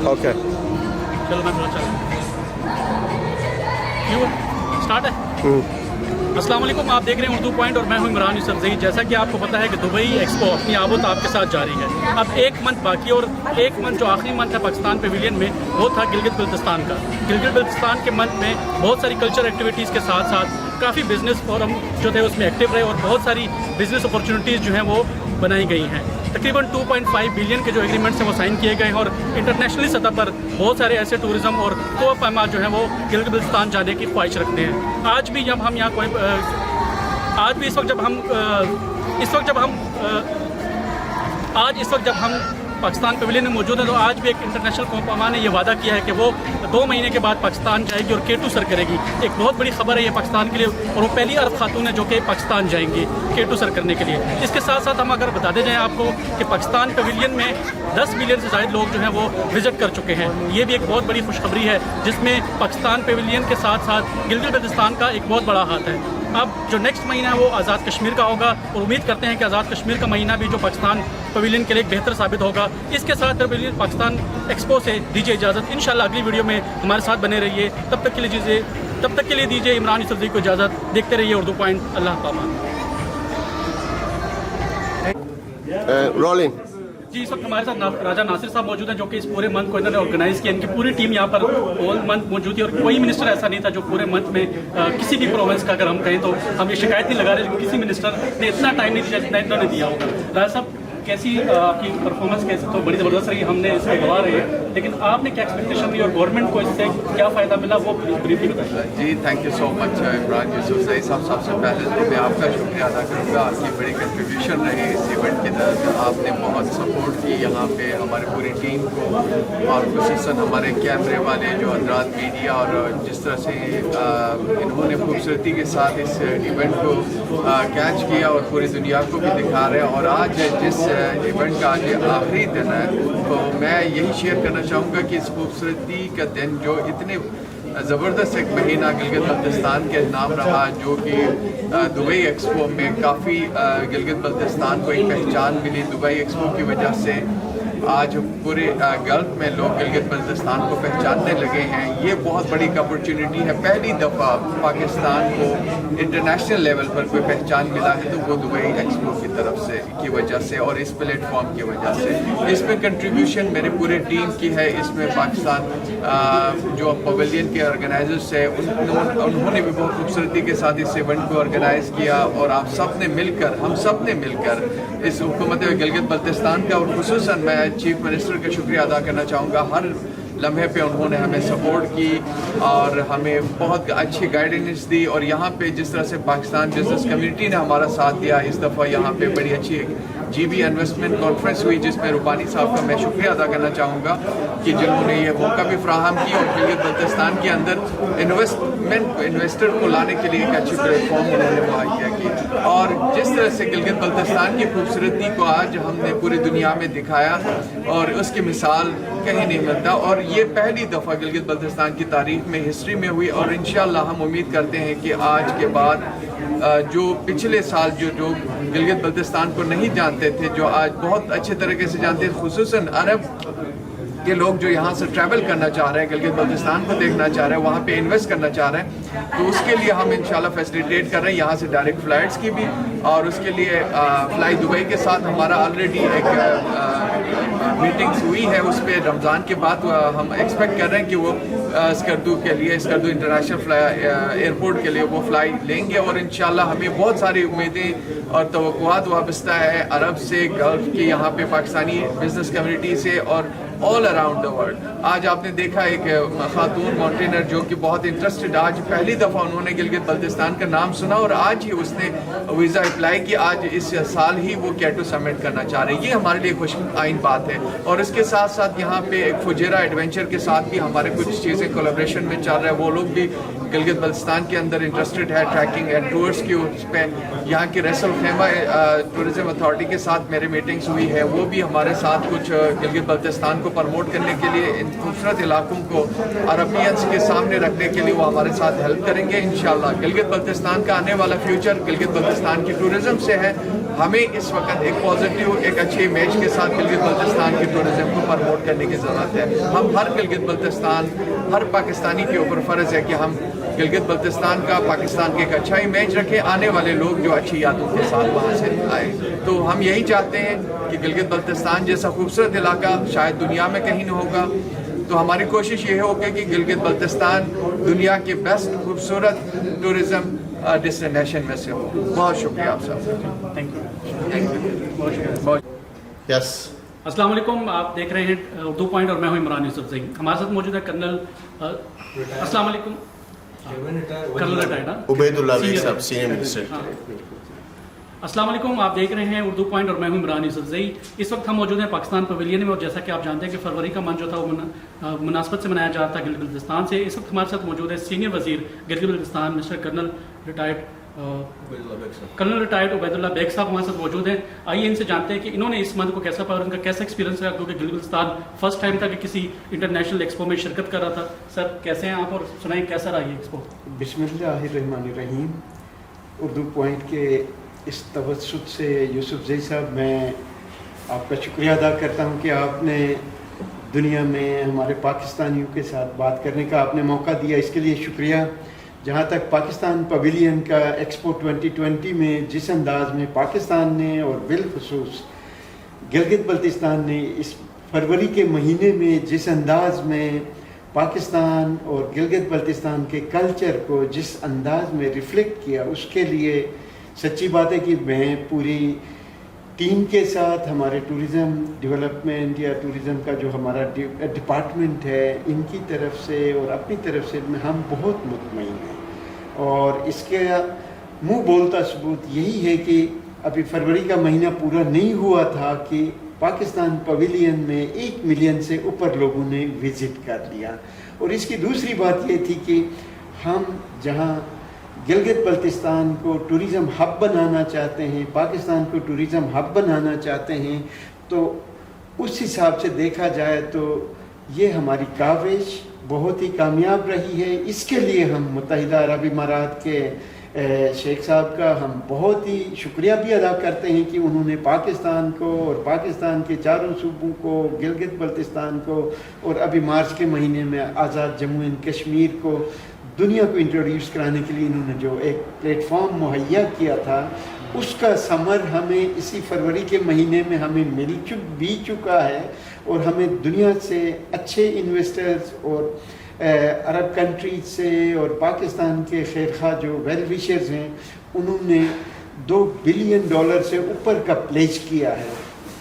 Okay چلو میں تھوڑا اسٹارٹ ہے. السلام علیکم، آپ دیکھ رہے ہیں اردو پوائنٹ اور میں ہوں عمران یوسف زئی. جیسا کہ آپ کو پتہ ہے کہ دبئی ایکسپو اپنی آب و تاب کے ساتھ جاری ہے. اب ایک منتھ باقی اور ایک منتھ جو آخری منتھ ہے پاکستان پیویلین میں وہ تھا گلگت بلتستان کا. گلگت بلتستان کے منتھ میں بہت ساری کلچر ایکٹیویٹیز کے ساتھ ساتھ کافی بزنس فورم جو تھے اس میں ایکٹیو رہے اور بہت ساری بزنس اپارچونیٹیز جو ہیں وہ بنائی گئی ہیں. تقریباً 2.5 بلین کے جو ایگریمنٹس ہیں وہ سائن کیے گئے ہیں اور انٹرنیشنلی سطح پر بہت سارے ایسے ٹورزم اور تو پیما جو ہیں وہ گلگت بلتستان جانے کی خواہش رکھتے ہیں. آج بھی جب ہم یہاں اس وقت جب ہم پاکستان پیویلین میں موجود ہیں تو آج بھی ایک انٹرنیشنل کوپاما نے یہ وعدہ کیا ہے کہ وہ 2 مہینے کے بعد پاکستان جائے گی اور K2 سر کرے گی. ایک بہت بڑی خبر ہے یہ پاکستان کے لیے اور وہ پہلی عرب خاتون ہے جو کہ پاکستان جائیں گی K2 سر کرنے کے لیے. اس کے ساتھ ساتھ ہم اگر بتاتے جائیں آپ کو کہ پاکستان پیویلین میں 10 ملین سے زائد لوگ جو ہیں وہ وزٹ کر چکے ہیں. یہ بھی ایک بہت بڑی خوشخبری ہے جس میں پاکستان پیویلین کے ساتھ ساتھ گلگت بلتستان کا ایک بہت بڑا ہاتھ ہے. اب جو نیکسٹ مہینہ ہے وہ آزاد کشمیر کا ہوگا اور امید کرتے ہیں کہ آزاد کشمیر کا مہینہ بھی جو پاکستان پیویلین کے لیے ایک بہتر ثابت ہوگا. اس کے ساتھ پیویلین پاکستان ایکسپو سے دیجیے اجازت. انشاءاللہ اگلی ویڈیو میں ہمارے ساتھ بنے رہیے. تب تک کے لیے دیجیے عمران یوسف زئی کو اجازت. دیکھتے رہیے اردو پوائنٹ. اللہ حافظ. رولنگ. جی اس وقت ہمارے ساتھ راجہ ناصر صاحب موجود ہیں جو کہ اس پورے منتھ کو انہوں نے آرگنائز کیا. ان کی پوری ٹیم یہاں پر آل منتھ موجود تھی اور کوئی منسٹر ایسا نہیں تھا جو پورے منتھ میں کسی بھی پروونس کا اگر ہم کہیں تو ہم یہ شکایت نہیں لگا رہے لیکن کسی منسٹر نے اتنا ٹائم نہیں دیا جتنا انہوں نے دیا ہوگا. راجہ صاحب کیسی آپ کی پرفارمنس کیسے تو بڑی زبردست رہی, ہم نے اس میں گوا رہے ہیں, لیکن آپ نے کیا ایکسپیکٹیشن دی اور گورنمنٹ کو اس سے کیا فائدہ ملا وہ بریفلی بتائیں. جی تھینک یو سو مچ عمران یوسف زئی صاحب. سب سے پہلے تو میں آپ کا شکریہ ادا کروں گا. آپ کی بڑی کنٹریبیوشن رہی اس ایونٹ کے تحت. آپ نے بہت سپورٹ کی یہاں پہ ہماری پوری ٹیم کو اور خصوصاً ہمارے کیمرے والے جو حضرات میڈیا اور جس طرح سے انہوں نے خوبصورتی کے ساتھ اس ایونٹ کو کیچ کیا اور پوری دنیا کو بھی دکھا رہے ہیں. اور آج جس ایونٹ کا آج آخری دن ہے تو میں یہی شیئر کرنا چاہوں گا کہ اس خوبصورتی کا دن جو اتنے زبردست ایک مہینہ گلگت بلتستان کے نام رہا جو کہ دبئی ایکسپو میں کافی گلگت بلتستان کو ایک پہچان ملی. دبئی ایکسپو کی وجہ سے آج پورے گلف میں لوگ گلگت بلتستان کو پہچاننے لگے ہیں. یہ بہت بڑی اپرچونٹی ہے. پہلی دفعہ پاکستان کو انٹرنیشنل لیول پر کوئی پہچان ملا ہے تو وہ دبئی ایکسپو کی طرف سے کی وجہ سے اور اس پلیٹ فارم کی وجہ سے. اس میں کنٹریبیوشن میرے پورے ٹیم کی ہے. اس میں پاکستان جو پویلین کے آرگنائزرس ہیں انہوں نے بھی بہت خوبصورتی کے ساتھ اس ایونٹ کو آرگنائز کیا اور آپ سب نے مل کر ہم سب نے مل کر اس حکومت گلگت بلتستان کا اور خصوصاً میں چیف منسٹر کا شکریہ ادا کرنا چاہوں گا. ہر لمحے پہ انہوں نے ہمیں سپورٹ کی اور ہمیں بہت اچھی گائیڈنس دی. اور یہاں پہ جس طرح سے پاکستان بزنس کمیونٹی نے ہمارا ساتھ دیا, اس دفعہ یہاں پہ بڑی اچھی GB انویسٹمنٹ کانفرنس ہوئی جس میں روبانی صاحب کا میں شکریہ ادا کرنا چاہوں گا کہ جنہوں نے یہ موقع بھی فراہم کی اور گلگت بلتستان کے اندر انویسٹر کو لانے کے لیے ایک اچھی پلیٹ فارم انہوں نے مہیا کی. اور جس طرح سے گلگت بلتستان کی خوبصورتی کو آج ہم نے پوری دنیا میں دکھایا اور اس کی مثال کہیں نہیں ملتا. اور یہ پہلی دفعہ گلگت بلتستان کی تاریخ میں ہسٹری میں ہوئی اور انشاءاللہ ہم امید کرتے ہیں کہ آج کے بعد جو پچھلے سال جو گلگت بلتستان کو نہیں جانتے تھے جو آج بہت اچھے طریقے سے جانتے ہیں, خصوصاً عرب کے لوگ جو یہاں سے ٹریول کرنا چاہ رہے ہیں گلگت بلتستان کو دیکھنا چاہ رہے ہیں وہاں پہ انویسٹ کرنا چاہ رہے ہیں تو اس کے لیے ہم انشاءاللہ فیسیلیٹیٹ کر رہے ہیں یہاں سے ڈائریکٹ فلائٹس کی بھی. اور اس کے لیے فلائی دبئی کے ساتھ ہمارا آلریڈی ایک میٹنگز ہوئی ہے. اس پہ رمضان کے بعد ہم ایکسپیکٹ کر رہے ہیں کہ وہ اسکردو انٹرنیشنل ایئرپورٹ کے لیے وہ فلائی لیں گے. اور انشاءاللہ ہمیں بہت ساری امیدیں اور توقعات وابستہ ہے عرب سے, گلف کی یہاں پہ پاکستانی بزنس کمیونٹی سے اور آل اراؤنڈ دا ورلڈ. آج آپ نے دیکھا ایک خاتون ماؤنٹینر جو کہ بہت انٹرسٹڈ, آج پہلی دفعہ انہوں نے گلگت بلتستان کا نام سنا اور آج ہی اس نے ویزا اپلائی کی. آج اس سال ہی وہ K2 سمٹ کرنا چاہ رہے ہیں. یہ ہمارے لیے خوش آئین بات ہے. اور اس کے ساتھ ساتھ یہاں پہ ایک فجیرہ ایڈونچر کے ساتھ بھی ہمارے کچھ چیزیں کولیبریشن میں چل رہے ہیں. وہ لوگ بھی گلگت بلتستان کے اندر انٹرسٹڈ ہے ٹریکنگ اینڈ ٹورس کی. اس پہ یہاں کی ریسل خیمہ ٹورزم اتھارٹی کے ساتھ میرے میٹنگز ہوئی ہے, وہ بھی ہمارے ساتھ کچھ گلگت بلتستان کو کو پروموٹ کرنے کے لیے، ان خوبصورت علاقوں کو عربینس کے سامنے رکھنے کے لیے وہ ہمارے ساتھ ہیلپ کریں گے انشاءاللہ۔ گلگت بلتستان کا آنے والا فیوچر گلگت بلتستان کی ٹورزم سے ہے۔ ہمیں اس وقت ایک پازیٹیو، ایک اچھی امیج کے ساتھ گلگت بلتستان کی ٹورزم کو پروموٹ کرنے کی ضرورت ہے۔ ہم ہر گلگت بلتستان، ہر پاکستانی کے اوپر فرض ہے کہ ہم گلگت بلتستان کا، پاکستان کے ایک اچھا امیج رکھیں، آنے والے لوگ جو اچھی یادوں کے ساتھ وہاں سے آئے۔ تو ہم یہی چاہتے ہیں کہ گلگت بلتستان جیسا خوبصورت علاقہ شاید دنیا میں کہیں نہ ہوگا، تو ہماری کوشش یہ ہوگی کہ گلگت بلتستان دنیا کے بیسٹ خوبصورت ٹورزم ڈیسٹینیشن میں سے ہو۔ بہت شکریہ آپ سب۔ Thank you. Yes. السلام علیکم، آپ دیکھ رہے ہیں اردو پوائنٹ اور میں ہوں عمران یوسف زئی۔ ہمارے ساتھ موجود ہے کرنل، السلام علیکم، کرنل ریٹائرڈ عبید اللہ بیگ صاحب، سینئر منسٹر۔ السلام علیکم، آپ دیکھ رہے ہیں اردو پوائنٹ اور میں ہوں عمران یوسف زئی۔ اس وقت ہم موجود ہیں پاکستان پویلین میں، اور جیسا کہ آپ جانتے ہیں کہ فروری کا منتھ جو تھا وہ مناسبت سے منایا جا رہا تھا گلگت بلتستان سے۔ اس وقت ہمارے ساتھ موجود ہے سینئر وزیر Gilgit Baltistan mister colonel retired Ubaid Ullah Baig sahib ہمارے ساتھ موجود ہیں۔ آئیے ان سے جانتے ہیں کہ انہوں نے اس منتھ کو کیسا پایا، ان کا کیسا ایکسپیرینس رہا، کیونکہ گلگت بلتستان فرسٹ ٹائم تھا کہ کسی انٹرنیشنل ایکسپو میں شرکت کر رہا تھا۔ سر کیسے ہیں آپ، اور سنائیں کیسا رہا یہ ایکسپو؟ بسم اللہ الرحمن الرحیم۔ اردو پوائنٹ کے اس توسط سے یوسف زئی صاحب، میں آپ کا شکریہ ادا کرتا ہوں کہ آپ نے دنیا میں ہمارے پاکستانیوں کے ساتھ بات کرنے کا آپ نے موقع دیا، اس کے لیے شکریہ۔ جہاں تک پاکستان پویلین کا ایکسپو 2020 میں جس انداز میں پاکستان نے اور بالخصوص گلگت بلتستان نے اس فروری کے مہینے میں جس انداز میں پاکستان اور گلگت بلتستان کے کلچر کو جس انداز میں ریفلیکٹ کیا، اس کے لیے سچی بات ہے کہ میں پوری ٹیم کے ساتھ، ہمارے ٹورزم ڈیولپمنٹ یا ٹورزم کا جو ہمارا ڈپارٹمنٹ ہے، ان کی طرف سے اور اپنی طرف سے ہم بہت مطمئن ہیں۔ اور اس کے منہ بولتا ثبوت یہی ہے کہ ابھی فروری کا مہینہ پورا نہیں ہوا تھا کہ پاکستان پویلین میں 1 ملین سے اوپر لوگوں نے وزٹ کر لیا۔ اور اس کی دوسری بات یہ تھی کہ ہم جہاں گلگت بلتستان کو ٹورزم ہب بنانا چاہتے ہیں، پاکستان کو ٹورزم ہب بنانا چاہتے ہیں، تو اس حساب سے دیکھا جائے تو یہ ہماری کاوش بہت ہی کامیاب رہی ہے۔ اس کے لیے ہم متحدہ عرب امارات کے شیخ صاحب کا ہم بہت ہی شکریہ بھی ادا کرتے ہیں کہ انہوں نے پاکستان کو اور پاکستان کے چاروں صوبوں کو، گلگت بلتستان کو، اور ابھی مارچ کے مہینے میں آزاد جموں اینڈ کشمیر کو دنیا کو انٹروڈیوس کرانے کے لیے انہوں نے جو ایک پلیٹ فارم مہیا کیا تھا، اس کا ثمر ہمیں اسی فروری کے مہینے میں ہمیں مل بھی چکا ہے۔ اور ہمیں دنیا سے اچھے انویسٹرز اور عرب کنٹریز سے اور پاکستان کے خیر خواہ جو ویل وشرز ہیں، انہوں نے $2 بلین سے اوپر کا پلیج کیا ہے۔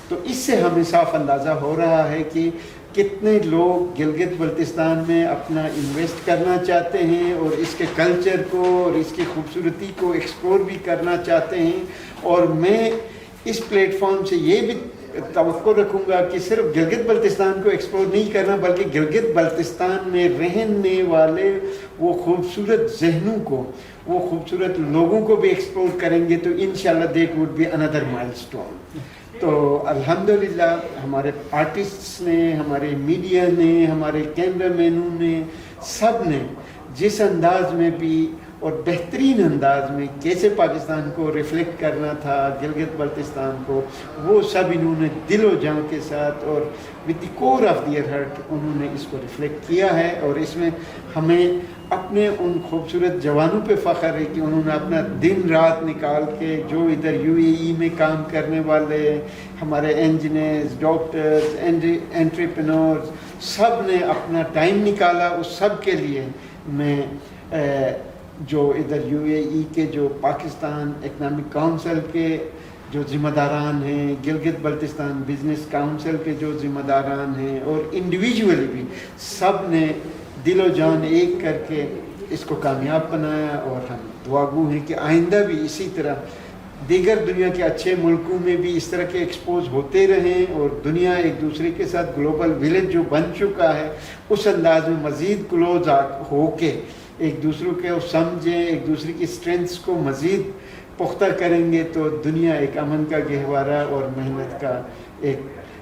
تو اس سے ہمیں صاف اندازہ ہو رہا ہے کہ کتنے لوگ گلگت بلتستان میں اپنا انویسٹ کرنا چاہتے ہیں اور اس کے کلچر کو اور اس کی خوبصورتی کو ایکسپلور بھی کرنا چاہتے ہیں۔ اور میں اس پلیٹ فارم سے یہ بھی توقع رکھوں گا کہ صرف گلگت بلتستان کو ایکسپلور نہیں کرنا، بلکہ گلگت بلتستان میں رہنے والے وہ خوبصورت ذہنوں کو، وہ خوبصورت لوگوں کو بھی ایکسپلور کریں گے، تو انشاءاللہ دیٹ وڈ بی اندر مائل اسٹون۔ تو الحمدللہ ہمارے آرٹسٹس نے، ہمارے میڈیا نے، ہمارے کیمرہ مینوں نے، سب نے جس انداز میں بھی اور بہترین انداز میں کیسے پاکستان کو ریفلیکٹ کرنا تھا، گلگت بلتستان کو، وہ سب انہوں نے دل و جان کے ساتھ اور with the core of their heart انہوں نے اس کو ریفلیکٹ کیا ہے۔ اور اس میں ہمیں اپنے ان خوبصورت جوانوں پہ فخر ہے کہ انہوں نے اپنا دن رات نکال کے، جو ادھر UAE میں کام کرنے والے ہمارے انجینئرز، ڈاکٹرز، انٹرپرینورز، سب نے اپنا ٹائم نکالا۔ اس سب کے لیے میں جو ادھر UAE کے جو پاکستان اکنامک کونسل کے جو ذمہ داران ہیں، گلگت بلتستان بزنس کونسل کے جو ذمہ داران ہیں، اور انڈیویجولی بھی سب نے دل و جان ایک کر کے اس کو کامیاب بنایا۔ اور ہم دعاگو ہیں کہ آئندہ بھی اسی طرح دیگر دنیا کے اچھے ملکوں میں بھی اس طرح کے ایکسپوز ہوتے رہیں، اور دنیا ایک دوسرے کے ساتھ گلوبل ولیج جو بن چکا ہے، اس انداز میں مزید کلوز ہو کے ایک دوسرے کو سمجھیں، ایک دوسرے کی اسٹرینتھس کو مزید پختہ کریں گے، تو دنیا ایک امن کا گہوارہ اور محنت کا ایک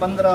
15